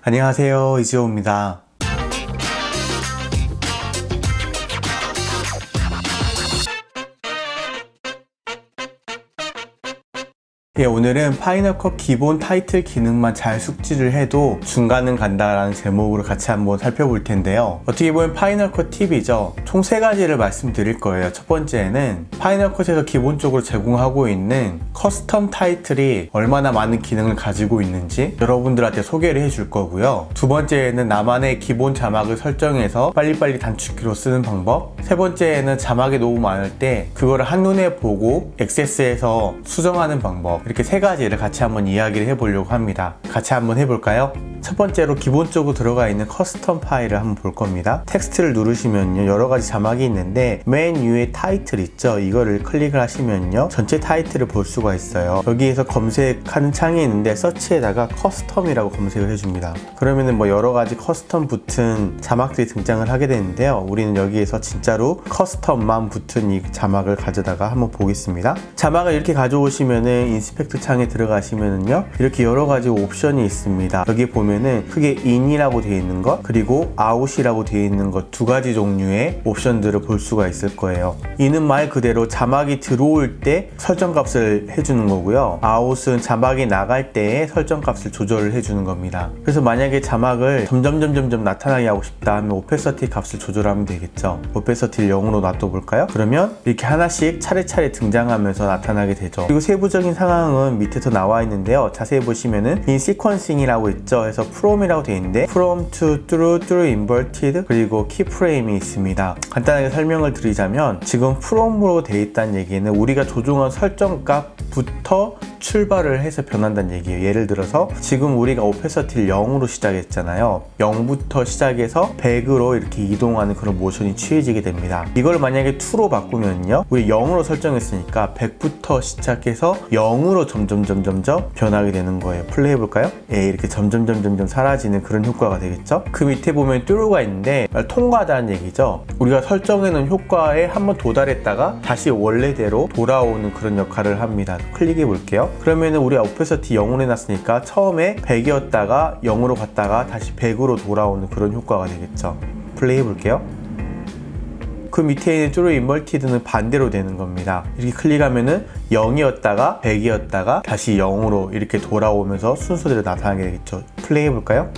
안녕하세요, 이지호입니다. 오늘은 파이널 컷 기본 타이틀 기능만 잘 숙지를 해도 중간은 간다라는 제목으로 같이 한번 살펴볼 텐데요. 어떻게 보면 파이널 컷 팁이죠. 총 3가지를 말씀드릴 거예요. 첫 번째는 파이널 컷에서 기본적으로 제공하고 있는 커스텀 타이틀이 얼마나 많은 기능을 가지고 있는지 여러분들한테 소개를 해줄 거고요. 두 번째는 나만의 기본 자막을 설정해서 빨리빨리 단축키로 쓰는 방법. 세 번째는 자막이 너무 많을 때 그거를 한눈에 보고 액세스해서 수정하는 방법. 이렇게 3가지를 같이 한번 이야기를 해보려고 합니다. 같이 한번 해볼까요? 첫 번째로 기본적으로 들어가 있는 커스텀 파일을 한번 볼 겁니다. 텍스트를 누르시면요, 여러가지 자막이 있는데 맨 위에 타이틀 있죠? 이거를 클릭을 하시면요, 전체 타이틀을 볼 수가 있어요. 여기에서 검색하는 창이 있는데 서치에다가 커스텀이라고 검색을 해줍니다. 그러면은 뭐 여러가지 커스텀 붙은 자막들이 등장을 하게 되는데요, 우리는 여기에서 진짜로 커스텀만 붙은 이 자막을 가져다가 한번 보겠습니다. 자막을 이렇게 가져오시면은 인스펙트 창에 들어가시면은요, 이렇게 여러가지 옵션이 있습니다. 여기 보면은 크게 in이라고 되어 있는 것, 그리고 out이라고 되어 있는 것 2가지 종류의 옵션들을 볼 수가 있을 거예요. in은 말 그대로 자막이 들어올 때 설정값을 해주는 거고요, out은 자막이 나갈 때의 설정값을 조절을 해주는 겁니다. 그래서 만약에 자막을 점점 나타나게 하고 싶다 하면 오페서티 값을 조절하면 되겠죠. 오페서티를 0으로 놔둬볼까요? 그러면 이렇게 하나씩 차례차례 등장하면서 나타나게 되죠. 그리고 세부적인 상황은 밑에서 나와 있는데요, 자세히 보시면은 in sequencing이라고 있죠. 그래서 from이라고 되어 있는데 from to through inverted, 그리고 keyframe이 있습니다. 간단하게 설명을 드리자면 지금 from으로 되어 있다는 얘기는 우리가 조종한 설정값부터 출발을 해서 변한다는 얘기예요. 예를 들어서 지금 우리가 오페서티를 0으로 시작했잖아요. 0부터 시작해서 100으로 이렇게 이동하는 그런 모션이 취해지게 됩니다. 이걸 만약에 2로 바꾸면요, 우리 0으로 설정했으니까 100부터 시작해서 0으로 점점 변하게 되는 거예요. 플레이 해볼까요? 이렇게 점점 사라지는 그런 효과가 되겠죠. 그 밑에 보면 through가 있는데 통과하다는 얘기죠. 우리가 설정해놓은 효과에 한번 도달했다가 다시 원래대로 돌아오는 그런 역할을 합니다. 클릭해 볼게요. 그러면은 우리 오페서티 0으로 해놨으니까 처음에 100이었다가 0으로 갔다가 다시 100으로 돌아오는 그런 효과가 되겠죠. 플레이 해볼게요. 그 밑에 있는 through inverted는 반대로 되는 겁니다. 이렇게 클릭하면은 0이었다가 100이었다가 다시 0으로 이렇게 돌아오면서 순서대로 나타나게 되겠죠. 플레이 해볼까요?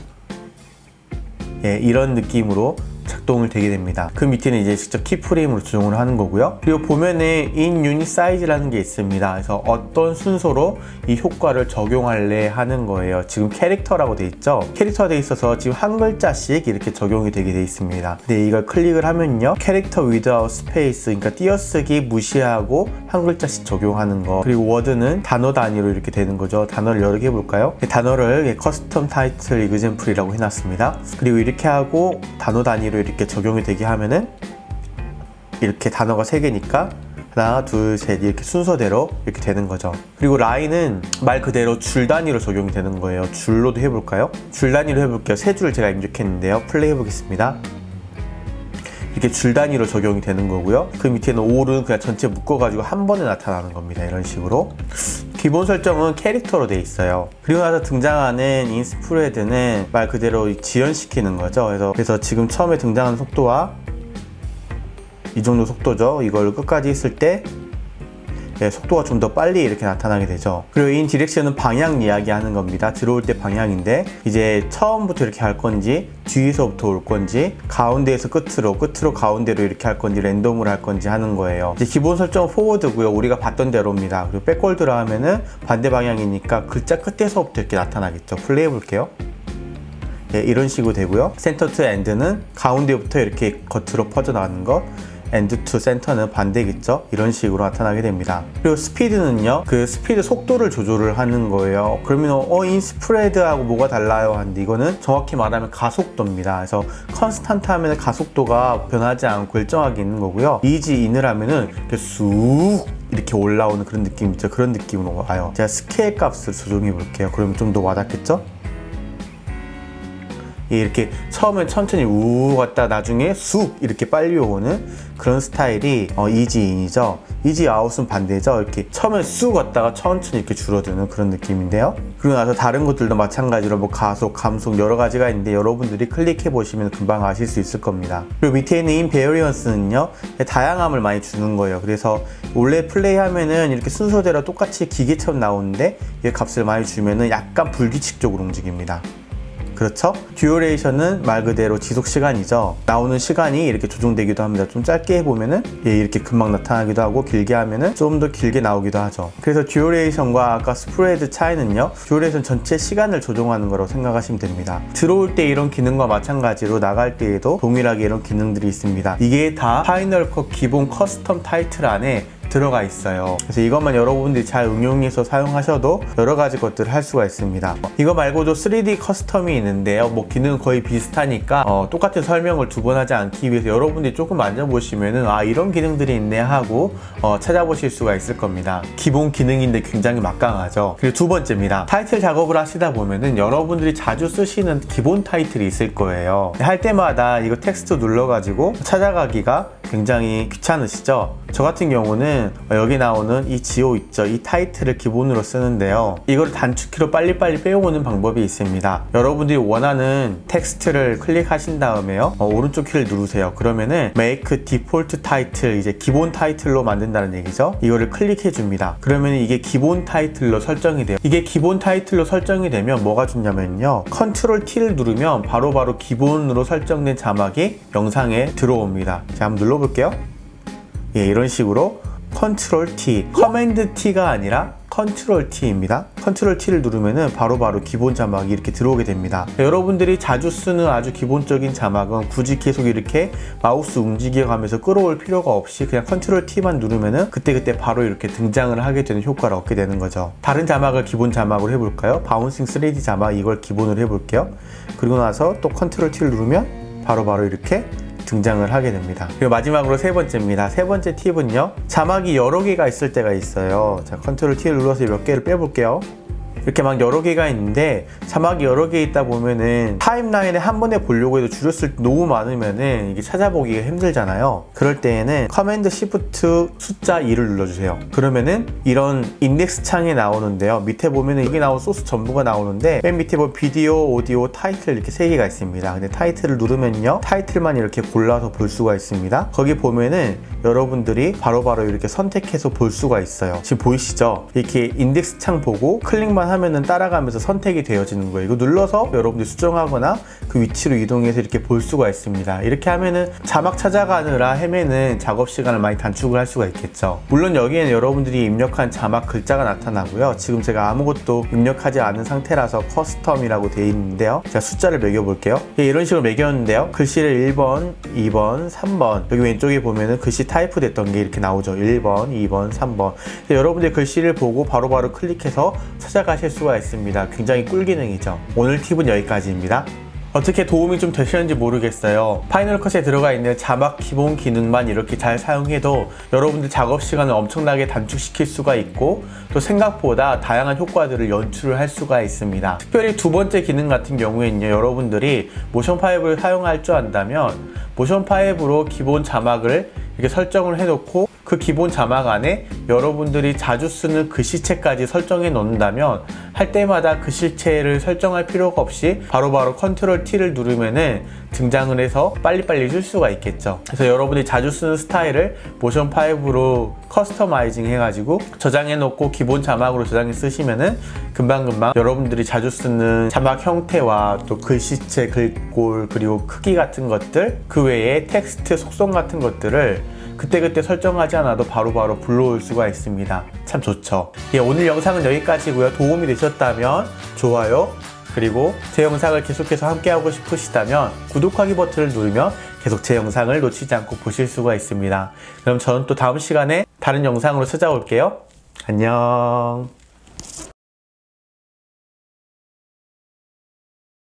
이런 느낌으로 작동을 되게 됩니다. 그 밑에는 이제 직접 키프레임으로 조정을 하는 거고요. 그리고 보면은 in unit size라는 게 있습니다. 그래서 어떤 순서로 이 효과를 적용할래 하는 거예요. 지금 캐릭터라고 돼 있죠. 캐릭터가 돼 있어서 지금 한 글자씩 이렇게 적용이 되게 돼 있습니다. 근데 이걸 클릭을 하면요, 캐릭터 without space, 그러니까 띄어쓰기 무시하고 한 글자씩 적용하는 거. 그리고 워드는 단어 단위로 이렇게 되는 거죠. 단어를 여러 개 해볼까요? 단어를 커스텀 타이틀 example이라고 해놨습니다. 그리고 이렇게 하고 단어 단위로 이렇게 적용이 되게 하면은 이렇게 단어가 3개니까 하나, 둘, 셋 이렇게 순서대로 이렇게 되는 거죠. 그리고 라인은 말 그대로 줄 단위로 적용이 되는 거예요. 줄로도 해볼까요? 줄 단위로 해볼게요. 3줄 제가 입력했는데요. 플레이 해보겠습니다. 이렇게 줄 단위로 적용이 되는 거고요. 그 밑에는 all은 그냥 전체 묶어가지고 한 번에 나타나는 겁니다. 이런 식으로. 기본 설정은 캐릭터로 돼 있어요. 그리고 나서 등장하는 인스프레드는 말 그대로 지연시키는 거죠. 그래서 지금 처음에 등장하는 속도와 이 정도 속도죠. 이걸 끝까지 했을 때 속도가 좀 더 빨리 이렇게 나타나게 되죠. 그리고 인 디렉션은 방향 이야기 하는 겁니다. 들어올 때 방향인데 이제 처음부터 이렇게 할 건지 뒤에서부터 올 건지 가운데에서 끝으로 가운데로 이렇게 할 건지 랜덤으로 할 건지 하는 거예요. 이제 기본 설정은 포워드고요. 우리가 봤던 대로입니다. 그리고 백월드로 하면은 반대 방향이니까 글자 끝에서부터 이렇게 나타나겠죠. 플레이 해볼게요. 이런 식으로 되고요. 센터 투 엔드는 가운데부터 이렇게 겉으로 퍼져나가는 것, 엔드 투 센터는 반대겠죠. 이런 식으로 나타나게 됩니다. 그리고 스피드는요, 그 스피드 속도를 조절을 하는 거예요. 그러면 인스프레드하고 뭐가 달라요 하는데, 이거는 정확히 말하면 가속도입니다. 그래서 컨스탄트 하면 가속도가 변하지 않고 일정하게 있는 거고요. 이지 인을 하면은 이렇게 쑥 이렇게 올라오는 그런 느낌 있죠. 그런 느낌으로 와요. 제가 스케일 값을 조정해 볼게요. 그러면 좀 더 와닿겠죠? 이렇게 처음엔 천천히 우 갔다 나중에 쑥 이렇게 빨리 오는 그런 스타일이 이지인이죠. 이지아웃은 반대죠. 이렇게 처음엔 쑥 갔다가 천천히 이렇게 줄어드는 그런 느낌인데요. 그리고 나서 다른 것들도 마찬가지로 뭐 가속, 감속 여러 가지가 있는데 여러분들이 클릭해 보시면 금방 아실 수 있을 겁니다. 그리고 밑에 있는 인베리언스는요, 다양함을 많이 주는 거예요. 그래서 원래 플레이하면은 이렇게 순서대로 똑같이 기계처럼 나오는데 이 값을 많이 주면은 약간 불규칙적으로 움직입니다. 그렇죠? 듀어레이션은 말 그대로 지속 시간이죠. 나오는 시간이 이렇게 조정되기도 합니다. 좀 짧게 해보면은 이렇게 금방 나타나기도 하고, 길게 하면은 좀 더 길게 나오기도 하죠. 그래서 듀어레이션과 아까 스프레드 차이는요, 듀어레이션 전체 시간을 조정하는 거라고 생각하시면 됩니다. 들어올 때 이런 기능과 마찬가지로 나갈 때에도 동일하게 이런 기능들이 있습니다. 이게 다 파이널 컷 기본 커스텀 타이틀 안에 들어가 있어요. 그래서 이것만 여러분들이 잘 응용해서 사용하셔도 여러 가지 것들을 할 수가 있습니다. 이거 말고도 3D 커스텀이 있는데요, 뭐 기능은 거의 비슷하니까 똑같은 설명을 두 번 하지 않기 위해서 여러분들이 조금 만져보시면은 아, 이런 기능들이 있네 하고 찾아보실 수가 있을 겁니다. 기본 기능인데 굉장히 막강하죠. 그리고 두 번째입니다. 타이틀 작업을 하시다 보면은 여러분들이 자주 쓰시는 기본 타이틀이 있을 거예요. 할 때마다 이거 텍스트 눌러가지고 찾아가기가 굉장히 귀찮으시죠? 저 같은 경우는 여기 나오는 이 지오 있죠? 이 타이틀을 기본으로 쓰는데요, 이걸 단축키로 빨리빨리 빼오는 방법이 있습니다. 여러분들이 원하는 텍스트를 클릭하신 다음에요, 오른쪽 키를 누르세요. 그러면은 Make Default Title, 이제 기본 타이틀로 만든다는 얘기죠. 이거를 클릭해 줍니다. 그러면 이게 기본 타이틀로 설정이 돼요. 이게 기본 타이틀로 설정이 되면 뭐가 좋냐면요, Ctrl T를 누르면 바로바로 기본으로 설정된 자막이 영상에 들어옵니다. 자, 한번 눌러볼게요. 예, 이런 식으로 Ctrl T, 커맨드 T가 아니라 Ctrl T입니다. Ctrl T를 누르면은 바로바로 기본 자막이 이렇게 들어오게 됩니다. 여러분들이 자주 쓰는 아주 기본적인 자막은 굳이 계속 이렇게 마우스 움직여가면서 끌어올 필요가 없이 그냥 Ctrl T만 누르면은 그때그때 바로 이렇게 등장을 하게 되는 효과를 얻게 되는 거죠. 다른 자막을 기본 자막으로 해볼까요? 바운싱 3D 자막, 이걸 기본으로 해볼게요. 그리고 나서 또 Ctrl T를 누르면 바로바로 이렇게 등장을 하게 됩니다. 그리고 마지막으로 세 번째입니다. 세 번째 팁은요, 자막이 여러 개가 있을 때가 있어요. 자, Ctrl T를 눌러서 몇 개를 빼볼게요. 이렇게 막 여러 개가 있는데 자막이 여러 개 있다 보면은 타임라인에 한 번에 보려고 해도 줄였을 때 너무 많으면은 이게 찾아보기가 힘들잖아요. 그럴 때에는 커맨드 시프트 숫자 2를 눌러주세요. 그러면은 이런 인덱스 창이 나오는데요, 밑에 보면은 여기 나온 소스 전부가 나오는데 맨 밑에 보면 비디오, 오디오, 타이틀 이렇게 세 개가 있습니다. 근데 타이틀을 누르면요, 타이틀만 이렇게 골라서 볼 수가 있습니다. 거기 보면은 여러분들이 바로바로 이렇게 선택해서 볼 수가 있어요. 지금 보이시죠? 이렇게 인덱스 창 보고 클릭만 하면은 따라가면서 선택이 되어지는 거예요. 이거 눌러서 여러분들이 수정하거나 그 위치로 이동해서 이렇게 볼 수가 있습니다. 이렇게 하면은 자막 찾아가느라 헤매는 작업 시간을 많이 단축을 할 수가 있겠죠. 물론 여기에는 여러분들이 입력한 자막 글자가 나타나고요, 지금 제가 아무것도 입력하지 않은 상태라서 커스텀이라고 되어 있는데요, 제가 숫자를 매겨볼게요. 이런 식으로 매겼는데요, 글씨를 1번, 2번, 3번, 여기 왼쪽에 보면은 글씨 타이프 됐던 게 이렇게 나오죠. 1번, 2번, 3번. 여러분들 글씨를 보고 바로바로 클릭해서 찾아가실 수가 있습니다. 굉장히 꿀 기능이죠. 오늘 팁은 여기까지입니다. 어떻게 도움이 좀 되셨는지 모르겠어요. 파이널 컷에 들어가 있는 자막 기본 기능만 이렇게 잘 사용해도 여러분들 작업 시간을 엄청나게 단축시킬 수가 있고, 또 생각보다 다양한 효과들을 연출을 할 수가 있습니다. 특별히 두 번째 기능 같은 경우에는요, 여러분들이 모션 5를 사용할 줄 안다면 모션 5로 기본 자막을 이렇게 설정을 해놓고 그 기본 자막 안에 여러분들이 자주 쓰는 글씨체까지 설정해 놓는다면 할 때마다 글씨체를 설정할 필요가 없이 바로바로 Ctrl T를 누르면은 등장을 해서 빨리빨리 쓸 수가 있겠죠. 그래서 여러분이 자주 쓰는 스타일을 모션 5로 커스터마이징 해가지고 저장해 놓고 기본 자막으로 저장해 쓰시면은 금방금방 여러분들이 자주 쓰는 자막 형태와 또 글씨체, 글꼴, 그리고 크기 같은 것들, 그 외에 텍스트 속성 같은 것들을 그때그때 설정하지 않아도 바로바로 불러올 수가 있습니다. 참 좋죠. 예, 오늘 영상은 여기까지고요. 도움이 되셨다면 좋아요, 그리고 제 영상을 계속해서 함께하고 싶으시다면 구독하기 버튼을 누르면 계속 제 영상을 놓치지 않고 보실 수가 있습니다. 그럼 저는 또 다음 시간에 다른 영상으로 찾아올게요. 안녕.